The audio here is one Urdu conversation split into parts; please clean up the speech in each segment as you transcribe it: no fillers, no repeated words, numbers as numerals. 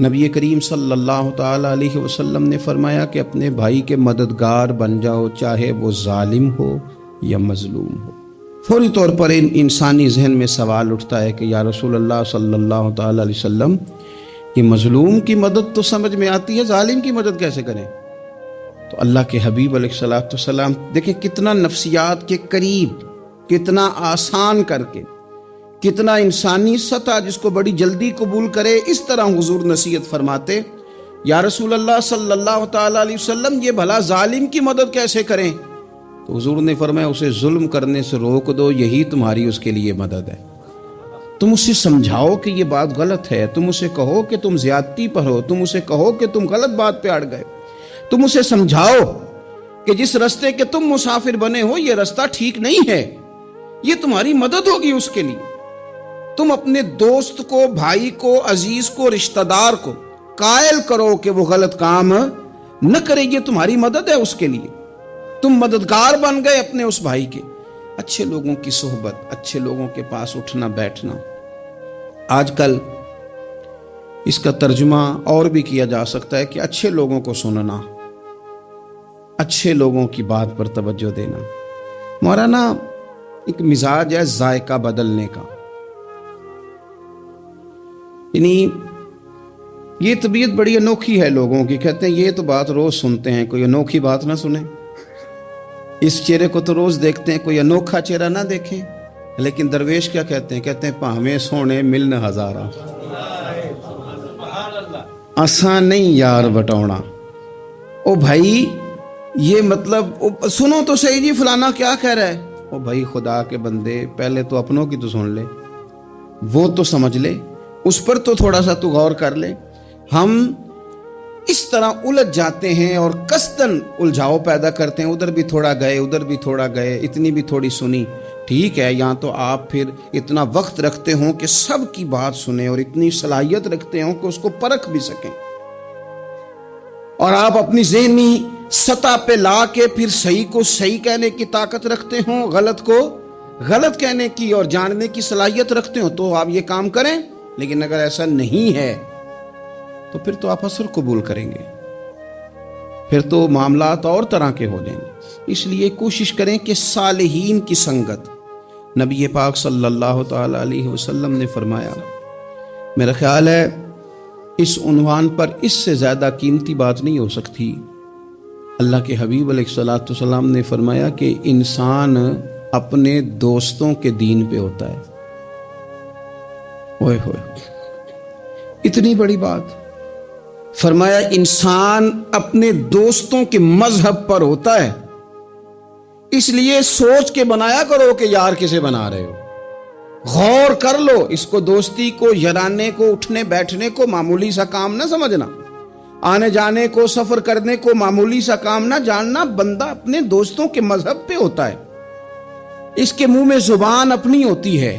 نبی کریم صلی اللہ تعالی علیہ وسلم نے فرمایا کہ اپنے بھائی کے مددگار بن جاؤ، چاہے وہ ظالم ہو یا مظلوم ہو۔ فوری طور پر انسانی ذہن میں سوال اٹھتا ہے کہ یا رسول اللہ صلی اللہ تعالی علیہ وسلم، یہ مظلوم کی مدد تو سمجھ میں آتی ہے، ظالم کی مدد کیسے کریں؟ تو اللہ کے حبیب علیہ الصلوۃ والسلام دیکھیں کتنا نفسیات کے قریب، کتنا آسان کر کے، کتنا انسانی سطح جس کو بڑی جلدی قبول کرے، اس طرح حضور نصیحت فرماتے، یا رسول اللہ صلی اللہ تعالی علیہ وسلم یہ بھلا ظالم کی مدد کیسے کریں؟ تو حضور نے فرمایا اسے ظلم کرنے سے روک دو، یہی تمہاری اس کے لیے مدد ہے۔ تم اسے سمجھاؤ کہ یہ بات غلط ہے، تم اسے کہو کہ تم زیادتی پر ہو، تم اسے کہو کہ تم غلط بات پہ اڑ گئے، تم اسے سمجھاؤ کہ جس رستے کے تم مسافر بنے ہو یہ رستہ ٹھیک نہیں ہے، یہ تمہاری مدد ہوگی اس کے لیے۔ تم اپنے دوست کو، بھائی کو، عزیز کو، رشتہ دار کو قائل کرو کہ وہ غلط کام نہ کرے، یہ تمہاری مدد ہے اس کے لیے۔ تم مددگار بن گئے اپنے اس بھائی کے۔ اچھے لوگوں کی صحبت، اچھے لوگوں کے پاس اٹھنا بیٹھنا۔ آج کل اس کا ترجمہ اور بھی کیا جا سکتا ہے کہ اچھے لوگوں کو سننا، اچھے لوگوں کی بات پر توجہ دینا۔ ہمارا نا ایک مزاج ہے ذائقہ بدلنے کا، یعنی یہ طبیعت بڑی انوکھی ہے لوگوں کی، کہتے ہیں یہ تو بات روز سنتے ہیں، کوئی انوکھی بات نہ سنیں، اس چہرے کو تو روز دیکھتے ہیں، کوئی انوکھا چہرہ نہ دیکھیں۔ لیکن درویش کیا کہتے ہیں پاہمیں سونے ملن ہزارہ، آسان نہیں یار بٹونا۔ او بھائی یہ مطلب سنو تو صحیح جی فلانا کیا کہہ رہا ہے۔ او بھائی خدا کے بندے پہلے تو اپنوں کی تو سن لے، وہ تو سمجھ لے، اس پر تو تھوڑا سا تو غور کر لے۔ ہم اس طرح الجھ جاتے ہیں اور قصداً الجھاؤ پیدا کرتے ہیں، ادھر بھی تھوڑا گئے، ادھر بھی تھوڑا گئے، اتنی بھی تھوڑی سنی، ٹھیک ہے، یہاں تو آپ پھر اتنا وقت رکھتے ہوں کہ سب کی بات سنیں اور اتنی صلاحیت رکھتے ہوں کہ اس کو پرکھ بھی سکیں، اور آپ اپنی ذہنی سطح پہ لا کے پھر صحیح کو صحیح کہنے کی طاقت رکھتے ہوں، غلط کو غلط کہنے کی اور جاننے کی صلاحیت رکھتے ہوں، تو آپ یہ کام کریں۔ لیکن اگر ایسا نہیں ہے تو پھر تو آپ اثر قبول کریں گے، پھر تو معاملات اور طرح کے ہو جائیں گے۔ اس لیے کوشش کریں کہ صالحین کی سنگت، نبی پاک صلی اللہ تعالی علیہ وسلم نے فرمایا، میرا خیال ہے اس عنوان پر اس سے زیادہ قیمتی بات نہیں ہو سکتی۔ اللہ کے حبیب علیہ الصلوۃ والسلام نے فرمایا کہ انسان اپنے دوستوں کے دین پہ ہوتا ہے۔ اوئے ہوئے، اتنی بڑی بات فرمایا، انسان اپنے دوستوں کے مذہب پر ہوتا ہے۔ اس لیے سوچ کے بنایا کرو کہ یار کسے بنا رہے ہو، غور کر لو، اس کو دوستی کو، یارانے کو، اٹھنے بیٹھنے کو معمولی سا کام نہ سمجھنا، آنے جانے کو، سفر کرنے کو معمولی سا کام نہ جاننا۔ بندہ اپنے دوستوں کے مذہب پہ ہوتا ہے، اس کے منہ میں زبان اپنی ہوتی ہے۔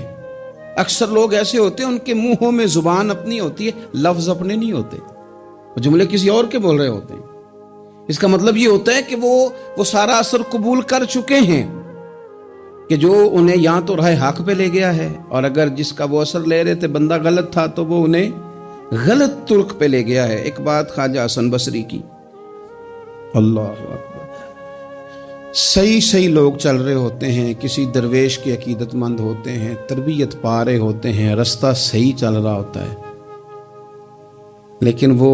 اکثر لوگ ایسے ہوتے ہیں ان کے منہوں میں زبان اپنی ہوتی ہے، لفظ اپنے نہیں ہوتے، جملے کسی اور کے بول رہے ہوتے ہیں۔ اس کا مطلب یہ ہوتا ہے کہ وہ سارا اثر قبول کر چکے ہیں کہ جو انہیں یہاں تو راہ حق پہ لے گیا ہے، اور اگر جس کا وہ اثر لے رہے تھے بندہ غلط تھا تو وہ انہیں غلط طرق پہ لے گیا ہے۔ ایک بات خواجہ حسن بصری کی، اللہ اکبر، صحیح لوگ چل رہے ہوتے ہیں، کسی درویش کے عقیدت مند ہوتے ہیں، تربیت پا رہے ہوتے ہیں، رستہ صحیح چل رہا ہوتا ہے، لیکن وہ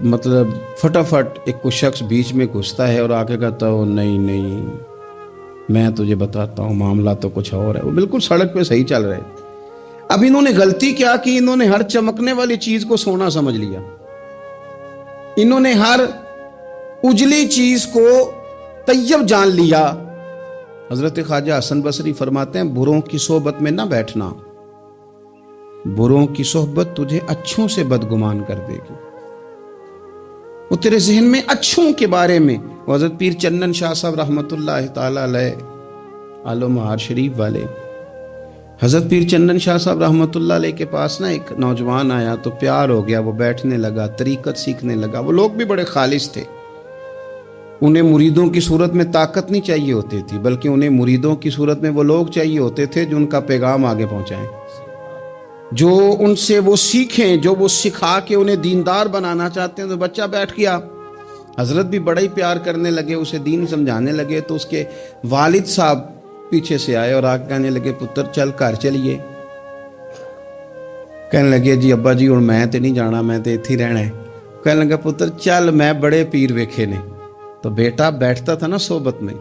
مطلب فٹافٹ ایک کوئی شخص بیچ میں گھستا ہے اور آگے کہتا ہے نہیں میں تجھے بتاتا ہوں معاملہ تو کچھ اور ہے۔ وہ بالکل سڑک پہ صحیح چل رہے، اب انہوں نے غلطی کیا کی، انہوں نے ہر چمکنے والی چیز کو سونا سمجھ لیا، انہوں نے ہر اجلی چیز کو طیب جان لیا۔ حضرت خواجہ حسن بصری فرماتے ہیں بروں کی صحبت میں نہ بیٹھنا، بروں کی صحبت تجھے اچھوں سے بدگمان کر دے گی، وہ تیرے ذہن میں اچھوں کے بارے میں۔ حضرت پیر چنن شاہ صاحب رحمۃ اللہ تعالی علیہ، آل و مہار شریف والے، حضرت پیر چنن شاہ صاحب رحمۃ اللہ علیہ کے پاس نا ایک نوجوان آیا تو پیار ہو گیا، وہ بیٹھنے لگا، طریقت سیکھنے لگا۔ وہ لوگ بھی بڑے خالص تھے، انہیں مریدوں کی صورت میں طاقت نہیں چاہیے ہوتی تھی، بلکہ انہیں مریدوں کی صورت میں وہ لوگ چاہیے ہوتے تھے جو ان کا پیغام آگے پہنچائیں۔ جو ان سے وہ سیکھیں، جو وہ سکھا کے انہیں دیندار بنانا چاہتے ہیں. تو بچہ بیٹھ گیا، حضرت بھی بڑا ہی پیار کرنے لگے، اسے دین سمجھانے لگے. تو اس کے والد صاحب پیچھے سے آئے اور آگے کہنے لگے پتر چل گھر چلیے. کہنے لگے جی ابا جی اور میں تے نہیں جانا، میں تے اتھی رہنا ہے. کہنے لگا پتر چل میں بڑے پیر ویکھے نے. تو بیٹا بیٹھتا تھا نا صحبت میں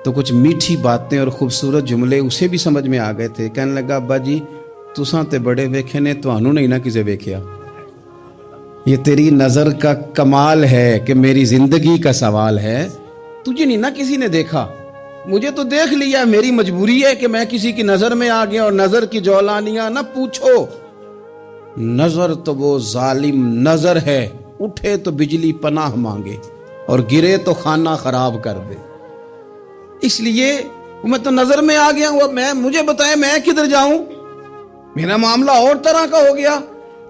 تو کچھ میٹھی باتیں اور خوبصورت جملے اسے بھی سمجھ میں آ گئے تھے. کہنے لگا ابا جی تساں تے بڑے ویکھے نے، تانوں نہیں نہ کسے ویکھیا. یہ تیری نظر کا کمال ہے کہ میری زندگی کا سوال ہے، تجھے نہیں نہ کسی نے دیکھا، مجھے تو دیکھ لیا. میری مجبوری ہے کہ میں کسی کی نظر میں آ گیا. اور نظر کی جولانیاں نہ پوچھو، نظر تو وہ ظالم نظر ہے، اٹھے تو بجلی پناہ مانگے اور گرے تو خانہ خراب کر دے. اس لیے میں تو نظر میں آ گیا ہوں، مجھے بتائیں میں کدھر جاؤں، میرا معاملہ اور طرح کا ہو گیا.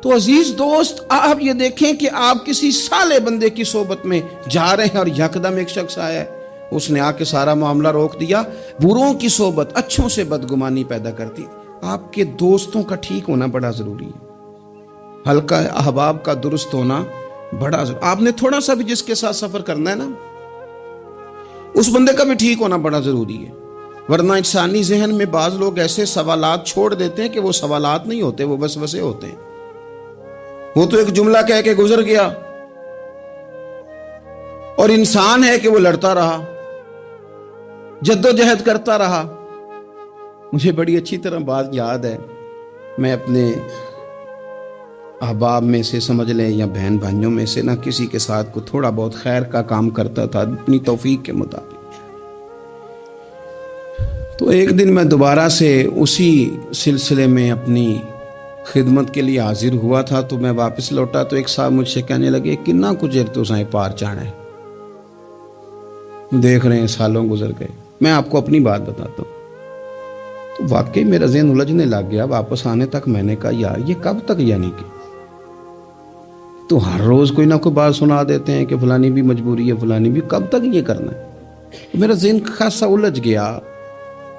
تو عزیز دوست آپ یہ دیکھیں کہ آپ کسی صالح بندے کی صحبت میں جا رہے ہیں اور یکدم ایک شخص آیا ہے، اس نے آ کے سارا معاملہ روک دیا. بروں کی صحبت اچھوں سے بدگمانی پیدا کرتی. آپ کے دوستوں کا ٹھیک ہونا بڑا ضروری ہے، حلقہ احباب کا درست ہونا بڑا ضروری. آپ نے تھوڑا سا بھی جس کے ساتھ سفر کرنا ہے نا، اس بندے کا بھی ٹھیک ہونا بڑا ضروری ہے. ورنہ انسانی ذہن میں بعض لوگ ایسے سوالات چھوڑ دیتے ہیں کہ وہ سوالات نہیں ہوتے، وہ وسوسے ہوتے ہیں. وہ تو ایک جملہ کہہ کے گزر گیا، اور انسان ہے کہ وہ لڑتا رہا، جدوجہد کرتا رہا. مجھے بڑی اچھی طرح بات یاد ہے، میں اپنے احباب میں سے سمجھ لیں یا بہن بھائیوں میں سے نہ کسی کے ساتھ کو تھوڑا بہت خیر کا کام کرتا تھا اپنی توفیق کے مطابق. تو ایک دن میں دوبارہ سے اسی سلسلے میں اپنی خدمت کے لیے حاضر ہوا تھا. تو میں واپس لوٹا تو ایک صاحب مجھ سے کہنے لگے کنا کچھ تو سائیں پار چانا ہے. دیکھ رہے ہیں سالوں گزر گئے. میں آپ کو اپنی بات بتاتا ہوں. تو واقعی میرا ذہن الجھنے لگ گیا. واپس آنے تک میں نے کہا یار یہ کب تک، یعنی کہ تو ہر روز کوئی نہ کوئی بات سنا دیتے ہیں کہ فلانی بھی مجبوری ہے، فلانی بھی، کب تک یہ کرنا ہے. میرا ذہن خاصا الجھ گیا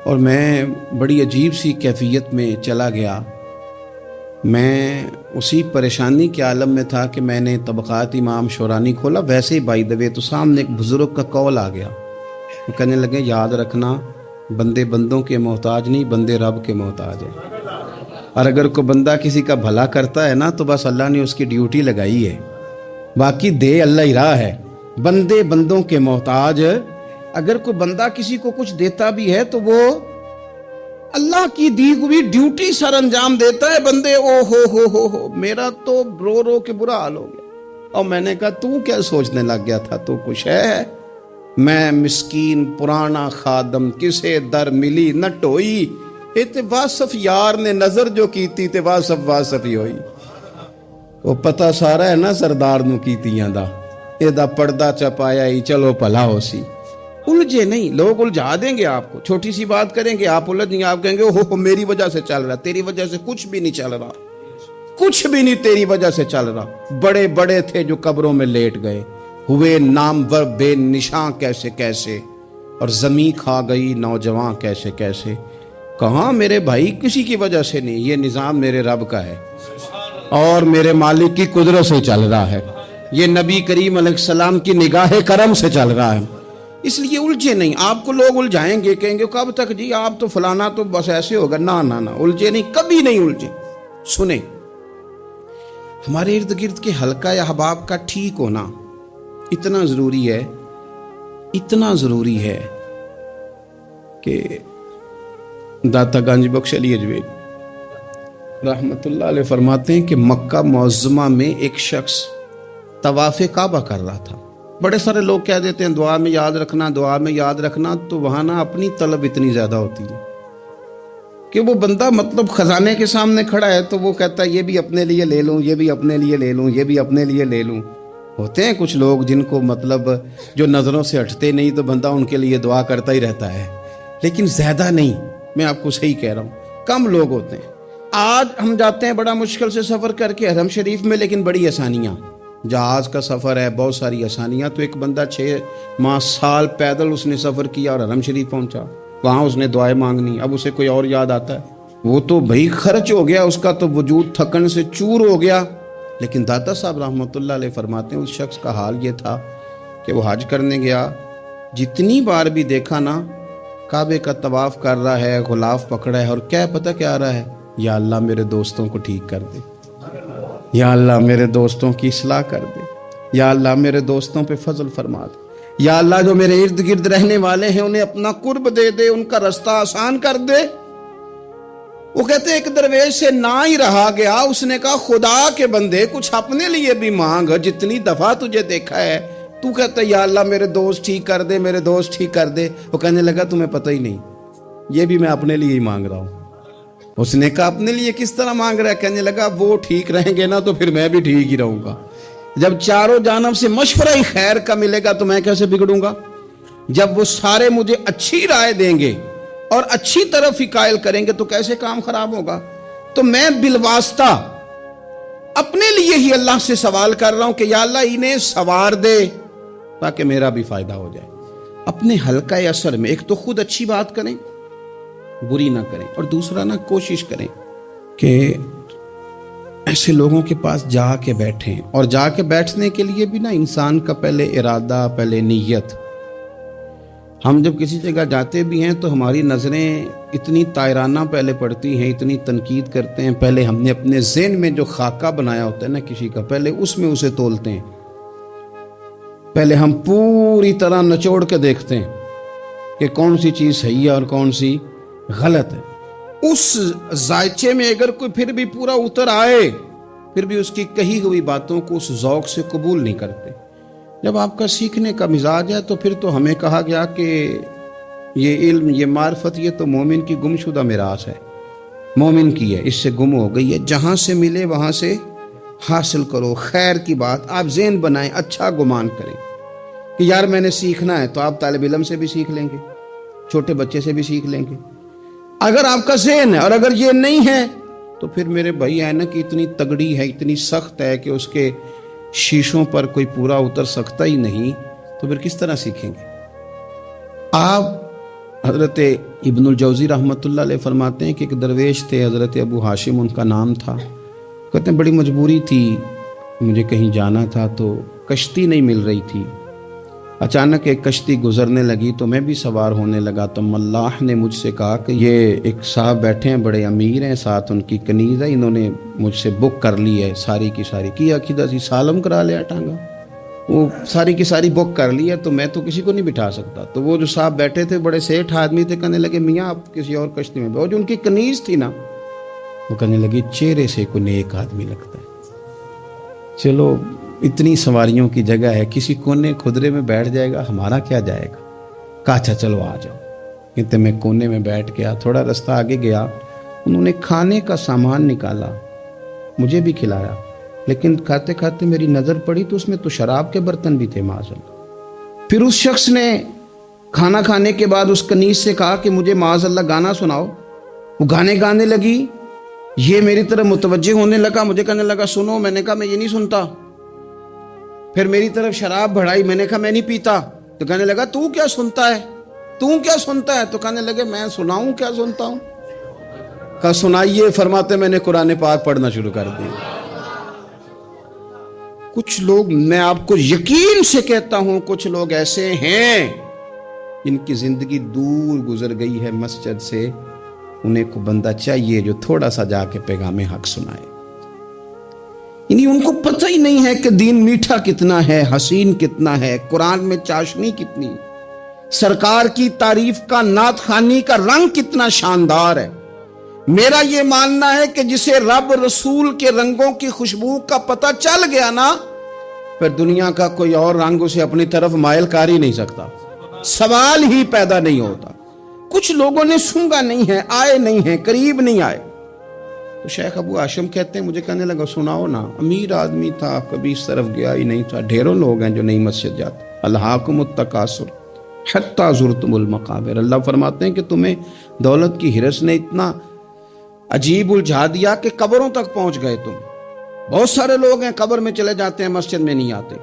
اور میں بڑی عجیب سی کیفیت میں چلا گیا. میں اسی پریشانی کے عالم میں تھا کہ میں نے طبقات امام شورانی کھولا. ویسے ہی بائی دوے تو سامنے ایک بزرگ کا کال آ گیا. وہ کہنے لگے یاد رکھنا بندے بندوں کے محتاج نہیں، بندے رب کے محتاج ہیں. اور اگر کوئی بندہ کسی کا بھلا کرتا ہے نا تو بس اللہ نے اس کی ڈیوٹی لگائی ہے، باقی دے اللہ ہی راہ ہے. بندے بندوں کے محتاج. اگر کوئی بندہ کسی کو کچھ دیتا بھی ہے تو وہ اللہ کی دی ہوئی ڈیوٹی سر انجام دیتا ہے. بندے او ہو میرا تو رو رو کے برا حال ہو گیا. اور میں نے کہا تو کیا سوچنے لگ گیا تھا، تو کچھ ہے. میں مسکین پرانا خادم کسے در ملی نہ ٹوئی، تے واصف یار نے نظر جو کیتی تے واصف ہی ہوئی. وہ پتہ سارا ہے نا سردار نو کیتیاں دا، اے دا پردہ چپایا ہی چلو بھلا ہو سی. الجھے نہیں، لوگ الجھا دیں گے آپ کو. چھوٹی سی بات کریں گے آپ الجھ نہیں، آپ کہیں گے اوہ میری وجہ سے چل رہا. تیری وجہ سے کچھ بھی نہیں چل رہا، کچھ بھی نہیں تیری وجہ سے چل رہا. بڑے بڑے تھے جو قبروں میں لیٹ گئے، ہوئے نامور بے نشاں کیسے کیسے، اور زمین کھا گئی نوجوان کیسے کیسے. کہاں میرے بھائی کسی کی وجہ سے نہیں، یہ نظام میرے رب کا ہے اور میرے مالک کی قدرت سے چل رہا ہے. یہ نبی کریم علیہ السلام کی نگاہ کرم سے چل رہا ہے. اس لیے الجھے نہیں. آپ کو لوگ الجھائیں گے، کہیں گے کب تک جی آپ تو فلانا تو بس ایسے ہوگا. نہ الجھے نہیں، کبھی نہیں الجھے. سنیں، ہمارے ارد گرد کے حلقہ احباب کا ٹھیک ہونا اتنا ضروری ہے کہ داتا گنج بخش علی اجویل رحمت اللہ علیہ فرماتے ہیں کہ مکہ معظمہ میں ایک شخص طواف کعبہ کر رہا تھا. بڑے سارے لوگ کہہ دیتے ہیں دعا میں یاد رکھنا، دعا میں یاد رکھنا. تو وہاں نا اپنی طلب اتنی زیادہ ہوتی ہے کہ وہ بندہ مطلب خزانے کے سامنے کھڑا ہے تو وہ کہتا ہے یہ بھی اپنے لیے لے لوں، یہ بھی اپنے لیے لے لوں، یہ بھی اپنے لیے لے لوں. ہوتے ہیں کچھ لوگ جن کو مطلب جو نظروں سے ہٹتے نہیں تو بندہ ان کے لیے دعا کرتا ہی رہتا ہے، لیکن زیادہ نہیں. میں آپ کو صحیح کہہ رہا ہوں، کم لوگ ہوتے ہیں. آج ہم جاتے ہیں بڑا مشکل سے سفر کر کے حرم شریف میں، لیکن بڑی آسانیاں، جہاز کا سفر ہے، بہت ساری آسانیاں. تو ایک بندہ 6 ماہ سال پیدل اس نے سفر کیا اور حرم شریف پہنچا. وہاں اس نے دعائیں مانگنی. اب اسے کوئی اور یاد آتا ہے؟ وہ تو بھائی خرچ ہو گیا، اس کا تو وجود تھکن سے چور ہو گیا. لیکن داتا صاحب رحمۃ اللہ علیہ فرماتے ہیں اس شخص کا حال یہ تھا کہ وہ حج کرنے گیا، جتنی بار بھی دیکھا نا کعبے کا طواف کر رہا ہے، غلاف پکڑا ہے، اور کیا پتہ کیا آ رہا ہے؟ یا اللہ میرے دوستوں کو ٹھیک کر دے، یا اللہ میرے دوستوں کی اصلاح کر دے، یا اللہ میرے دوستوں پہ فضل فرما دے، یا اللہ جو میرے ارد گرد رہنے والے ہیں انہیں اپنا قرب دے دے، ان کا رستہ آسان کر دے. وہ کہتے ایک درویش سے نہ ہی رہا گیا، اس نے کہا خدا کے بندے کچھ اپنے لیے بھی مانگ، جتنی دفعہ تجھے دیکھا ہے تو کہتا ہے یا اللہ میرے دوست ٹھیک کر دے، میرے دوست ٹھیک کر دے. وہ کہنے لگا تمہیں پتہ ہی نہیں، یہ بھی میں اپنے لیے ہی مانگ رہا ہوں. اس نے کہا اپنے لیے کس طرح مانگ رہا ہے؟ کہنے لگا وہ ٹھیک رہیں گے نا تو پھر میں بھی ٹھیک ہی رہوں گا. جب چاروں جانب سے مشورہ ہی خیر کا ملے گا تو میں کیسے بگڑوں گا؟ جب وہ سارے مجھے اچھی رائے دیں گے اور اچھی طرف ہی قائل کریں گے تو کیسے کام خراب ہوگا؟ تو میں بالواسطہ اپنے لیے ہی اللہ سے سوال کر رہا ہوں کہ یا اللہ انہیں سوار دے تاکہ میرا بھی فائدہ ہو جائے. اپنے حلقہ اثر میں ایک تو خود اچھی بات کریں، بری نہ کریں، اور دوسرا نہ کوشش کریں کہ ایسے لوگوں کے پاس جا کے بیٹھیں. اور جا کے بیٹھنے کے لیے بھی نا انسان کا پہلے ارادہ، پہلے نیت. ہم جب کسی جگہ جاتے بھی ہیں تو ہماری نظریں اتنی طائرانہ پہلے پڑتی ہیں، اتنی تنقید کرتے ہیں. پہلے ہم نے اپنے ذہن میں جو خاکہ بنایا ہوتا ہے نا کسی کا، پہلے اس میں اسے تولتے ہیں. پہلے ہم پوری طرح نچوڑ کے دیکھتے ہیں کہ کون سی چیز صحیح ہے اور کون سی غلط ہے. اس ذائچے میں اگر کوئی پھر بھی پورا اتر آئے، پھر بھی اس کی کہی ہوئی باتوں کو اس ذوق سے قبول نہیں کرتے. جب آپ کا سیکھنے کا مزاج ہے تو پھر تو ہمیں کہا گیا کہ یہ علم، یہ معرفت، یہ تو مومن کی گم شدہ میراث ہے، مومن کی ہے، اس سے گم ہو گئی ہے. جہاں سے ملے وہاں سے حاصل کرو. خیر کی بات آپ ذہن بنائیں، اچھا گمان کریں کہ یار میں نے سیکھنا ہے، تو آپ طالب علم سے بھی سیکھ لیں گے، چھوٹے بچے سے بھی سیکھ لیں گے. اگر آپ کا ذہن ہے اور اگر یہ نہیں ہے تو پھر میرے بھائی اینا کی اتنی تگڑی ہے، اتنی سخت ہے کہ اس کے شیشوں پر کوئی پورا اتر سکتا ہی نہیں، تو پھر کس طرح سیکھیں گے؟ آپ حضرت ابن الجوزی رحمۃ اللہ علیہ فرماتے ہیں کہ ایک درویش تھے، حضرت ابو ہاشم ان کا نام تھا. کہتے ہیں بڑی مجبوری تھی، مجھے کہیں جانا تھا تو کشتی نہیں مل رہی تھی. اچانک ایک کشتی گزرنے لگی تو میں بھی سوار ہونے لگا. تو ملاح نے مجھ سے کہا کہ یہ ایک صاحب بیٹھے ہیں، بڑے امیر ہیں، ساتھ ان کی کنیز ہے، انہوں نے مجھ سے بک کر لی ہے ساری کی ساری. کی عقیدہ سی سالم کرا لیا ٹانگا، وہ ساری کی ساری بک کر لی ہے، تو میں تو کسی کو نہیں بٹھا سکتا. تو وہ جو صاحب بیٹھے تھے بڑے سیٹھ آدمی تھے، کہنے لگے میاں آپ کسی اور کشتی میں بیٹھو. جو ان کی کنیز تھی نا وہ کہنے لگی چہرے سے کوئی نیک آدمی لگتا ہے، چلو اتنی سواریوں کی جگہ ہے، کسی کونے خدرے میں بیٹھ جائے گا، ہمارا کیا جائے گا. کہا اچھا چلو آ جاؤ. کہتے میں کونے میں بیٹھ گیا. تھوڑا رستہ آگے گیا، انہوں نے کھانے کا سامان نکالا، مجھے بھی کھلایا. لیکن کھاتے کھاتے میری نظر پڑی تو اس میں تو شراب کے برتن بھی تھے معاذ اللہ. پھر اس شخص نے کھانا کھانے کے بعد اس کنیز سے کہا کہ مجھے معاذ اللہ گانا سناؤ. وہ گانے گانے لگی. یہ میری طرف متوجہ ہونے لگا، مجھے کہنے لگا سنو. میں نے کہا میں یہ نہیں سنتا. پھر میری طرف شراب بڑھائی، میں نے کہا میں نہیں پیتا. تو کہنے لگا تو کیا سنتا ہے، تو کیا سنتا ہے؟ تو کہنے لگے میں سناؤں کیا سنتا ہوں. کہا سنائیے. فرماتے میں نے قرآن پاک پڑھنا شروع کر دیا. کچھ لوگ، میں آپ کو یقین سے کہتا ہوں، کچھ لوگ ایسے ہیں جن کی زندگی دور گزر گئی ہے مسجد سے. انہیں کو بندہ چاہیے جو تھوڑا سا جا کے پیغام حق سنائے. یعنی ان کو پتہ ہی نہیں ہے کہ دین میٹھا کتنا ہے، حسین کتنا ہے، قرآن میں چاشنی کتنی، سرکار کی تعریف کا، نعت خوانی کا رنگ کتنا شاندار ہے. میرا یہ ماننا ہے کہ جسے رب رسول کے رنگوں کی خوشبو کا پتہ چل گیا نا، پھر دنیا کا کوئی اور رنگ اسے اپنی طرف مائل کر ہی نہیں سکتا، سوال ہی پیدا نہیں ہوتا. کچھ لوگوں نے سونگا نہیں ہے، آئے نہیں ہیں، قریب نہیں آئے. تو شیخ ابو ہاشم کہتے ہیں مجھے کہنے لگا سناؤ نا. امیر آدمی تھا، کبھی اس طرف گیا ہی نہیں تھا. ڈھیروں لوگ ہیں جو نہیں مسجد جاتے. الہاکم التکاثر حتی زرتم المقابر. اللہ فرماتے ہیں کہ تمہیں دولت کی ہرس نے اتنا عجیب الجھا دیا کہ قبروں تک پہنچ گئے تم. بہت سارے لوگ ہیں قبر میں چلے جاتے ہیں، مسجد میں نہیں آتے.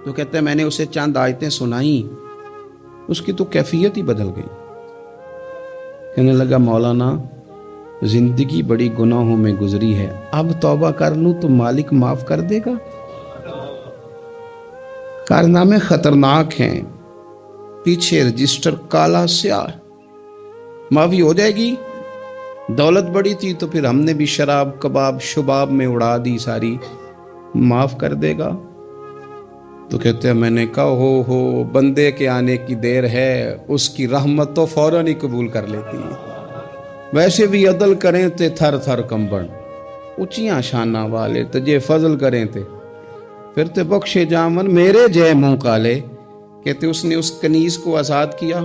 تو کہتے ہیں میں نے اسے چند آیتیں سنائیں، اس کی تو کیفیت ہی بدل گئی. کہنے لگا مولانا زندگی بڑی گناہوں میں گزری ہے، اب توبہ کر لوں تو مالک معاف کر دے گا؟ کارنامے خطرناک ہیں، پیچھے رجسٹر کالا سیاہ، معافی ہو جائے گی۔ دولت بڑی تھی تو پھر ہم نے بھی شراب کباب شباب میں اڑا دی ساری، معاف کر دے گا؟ تو کہتے ہیں میں نے کہا ہو بندے کے آنے کی دیر ہے، اس کی رحمت تو فوراً ہی قبول کر لیتی ہے۔ ویسے بھی عدل کریں تے تھر تھر کمبن، اونچیاں شانہ والے تجھے فضل کریں تے پھر تے بخشے جامن میرے جے منہ کالے۔ کہتے اس نے اس کنیز کو آزاد کیا،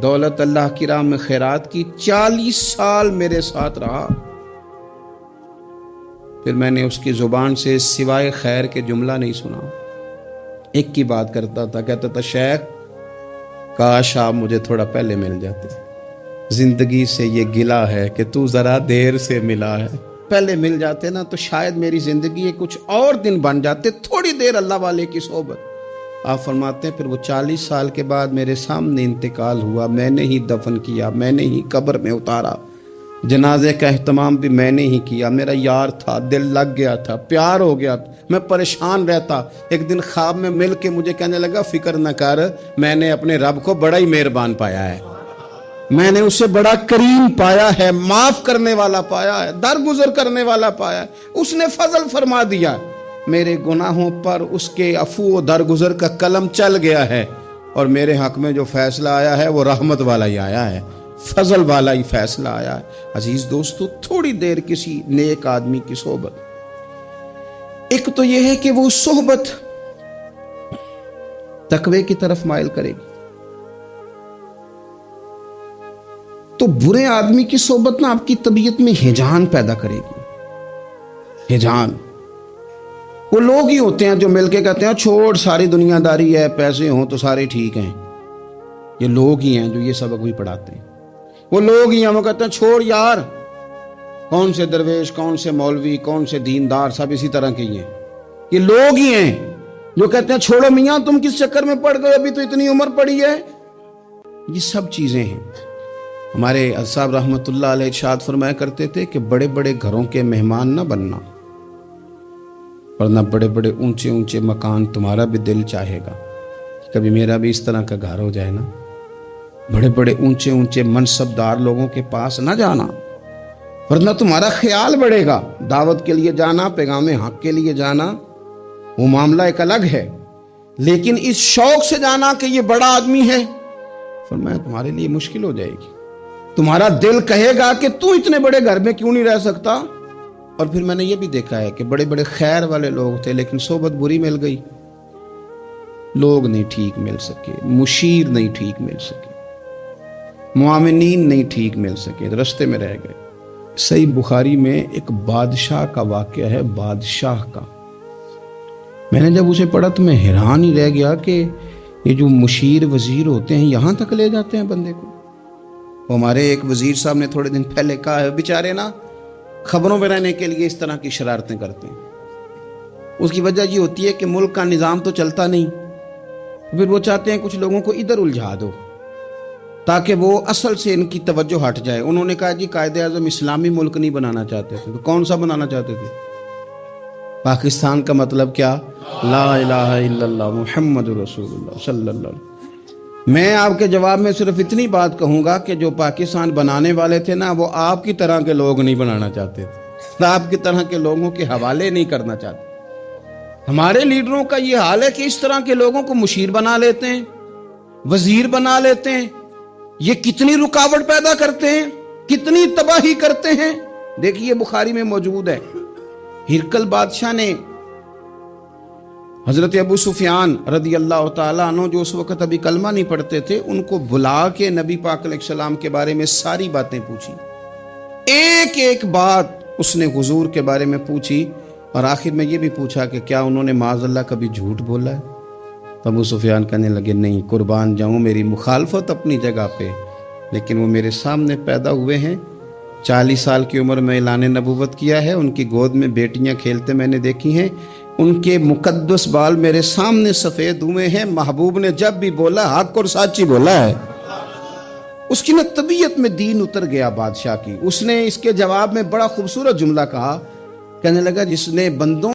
دولت اللہ کی راہ میں خیرات کی، 40 سال میرے ساتھ رہا، پھر میں نے اس کی زبان سے سوائے خیر کے جملہ نہیں سنا۔ ایک کی بات کرتا تھا، کہتا تھا شیخ کاش آپ مجھے تھوڑا پہلے مل جاتے، زندگی سے یہ گلہ ہے کہ تو ذرا دیر سے ملا ہے، پہلے مل جاتے نا تو شاید میری زندگی کے کچھ اور دن بن جاتے، تھوڑی دیر اللہ والے کی صحبت۔ آپ فرماتے ہیں پھر وہ 40 سال کے بعد میرے سامنے انتقال ہوا، میں نے ہی دفن کیا، میں نے ہی قبر میں اتارا، جنازے کا اہتمام بھی میں نے ہی کیا، میرا یار تھا، دل لگ گیا تھا، پیار ہو گیا تھا، میں پریشان رہتا۔ ایک دن خواب میں مل کے مجھے کہنے لگا فکر نہ کر، میں نے اپنے رب کو بڑا ہی مہربان پایا ہے، میں نے اسے بڑا کریم پایا ہے، معاف کرنے والا پایا ہے، درگزر کرنے والا پایا ہے، اس نے فضل فرما دیا، میرے گناہوں پر اس کے عفو و درگزر کا قلم چل گیا ہے، اور میرے حق میں جو فیصلہ آیا ہے وہ رحمت والا ہی آیا ہے، فضل والا ہی فیصلہ آیا ہے۔ عزیز دوستو، تھوڑی دیر کسی نیک آدمی کی صحبت، ایک تو یہ ہے کہ وہ صحبت تقوی کی طرف مائل کرے گی، تو برے آدمی کی صحبت نا آپ کی طبیعت میں ہیجان پیدا کرے گی، ہیجان۔ وہ لوگ ہی ہوتے ہیں جو مل کے کہتے ہیں چھوڑ ساری دنیا داری ہے، پیسے ہوں تو سارے ٹھیک ہیں، یہ لوگ ہی ہیں جو یہ سبق بھی پڑھاتے ہیں، وہ لوگ ہی ہیں وہ کہتے ہیں چھوڑ یار، کون سے درویش کون سے مولوی کون سے دیندار سب اسی طرح کے ہی ہیں، یہ لوگ ہی ہیں جو کہتے ہیں چھوڑو میاں تم کس چکر میں پڑ گئے، ابھی تو اتنی عمر پڑی ہے۔ یہ سب چیزیں ہیں۔ ہمارے صاحب رحمت اللہ علیہ ارشاد فرمایا کرتے تھے کہ بڑے بڑے گھروں کے مہمان نہ بننا، ورنہ بڑے بڑے اونچے اونچے مکان تمہارا بھی دل چاہے گا، کبھی میرا بھی اس طرح کا گھر ہو جائے نا۔ بڑے بڑے اونچے اونچے منصب دار لوگوں کے پاس نہ جانا، ورنہ تمہارا خیال بڑھے گا۔ دعوت کے لیے جانا، پیغام حق کے لیے جانا، وہ معاملہ ایک الگ ہے، لیکن اس شوق سے جانا کہ یہ بڑا آدمی ہے، فرمایا تمہارے لیے مشکل ہو جائے گی۔ تمہارا دل کہے گا کہ تو اتنے بڑے گھر میں کیوں نہیں رہ سکتا۔ اور پھر میں نے یہ بھی دیکھا ہے کہ بڑے بڑے خیر والے لوگ تھے لیکن صحبت بری مل گئی، لوگ نہیں ٹھیک مل سکے، مشیر نہیں ٹھیک مل سکے، معاونین نہیں ٹھیک مل سکے، رستے میں رہ گئے۔ صحیح بخاری میں ایک بادشاہ کا واقعہ ہے، بادشاہ کا۔ میں نے جب اسے پڑھا تو میں حیران ہی رہ گیا کہ یہ جو مشیر وزیر ہوتے ہیں یہاں تک لے جاتے ہیں بندے کو۔ ہمارے ایک وزیر صاحب نے تھوڑے دن پہلے کہا ہے بیچارے نا خبروں میں رہنے کے لیے اس طرح کی شرارتیں کرتے ہیں، اس کی وجہ یہ ہوتی ہے کہ ملک کا نظام تو چلتا نہیں، پھر وہ چاہتے ہیں کچھ لوگوں کو ادھر الجھا دو تاکہ وہ اصل سے ان کی توجہ ہٹ جائے۔ انہوں نے کہا جی قائد اعظم اسلامی ملک نہیں بنانا چاہتے تھے، تو کون سا بنانا چاہتے تھے؟ پاکستان کا مطلب کیا؟ لا الہ الا اللہ محمد رسول اللہ صلی اللہ علیہ وسلم۔ میں آپ کے جواب میں صرف اتنی بات کہوں گا کہ جو پاکستان بنانے والے تھے نا وہ آپ کی طرح کے لوگ نہیں بنانا چاہتے تھے، آپ کی طرح کے لوگوں کے حوالے نہیں کرنا چاہتے۔ ہمارے لیڈروں کا یہ حال ہے کہ اس طرح کے لوگوں کو مشیر بنا لیتے ہیں، وزیر بنا لیتے ہیں، یہ کتنی رکاوٹ پیدا کرتے ہیں، کتنی تباہی کرتے ہیں۔ دیکھیے بخاری میں موجود ہے، ہرقل بادشاہ نے حضرت ابو سفیان رضی اللہ تعالیٰ عنہ جو اس وقت ابھی کلمہ نہیں پڑھتے تھے ان کو بلا کے نبی پاک علیہ السلام کے بارے میں ساری باتیں پوچھی، ایک ایک بات اس نے حضور کے بارے میں پوچھی، اور آخر میں یہ بھی پوچھا کہ کیا انہوں نے معاذ اللہ کبھی جھوٹ بولا ہے؟ ابو سفیان کہنے لگے نہیں، قربان جاؤں میری مخالفت اپنی جگہ پہ، لیکن وہ میرے سامنے پیدا ہوئے ہیں، 40 سال کی عمر میں اعلان نبوت کیا ہے، ان کی گود میں بیٹیاں کھیلتے میں نے دیکھی ہیں، ان کے مقدس بال میرے سامنے سفید ہوئے ہیں، محبوب نے جب بھی بولا حق اور سچ ہی بولا ہے۔ اس کی نہ طبیعت میں دین اتر گیا بادشاہ کی. اس نے اس کے جواب میں بڑا خوبصورت جملہ کہا. کہنے لگا جس نے بندوں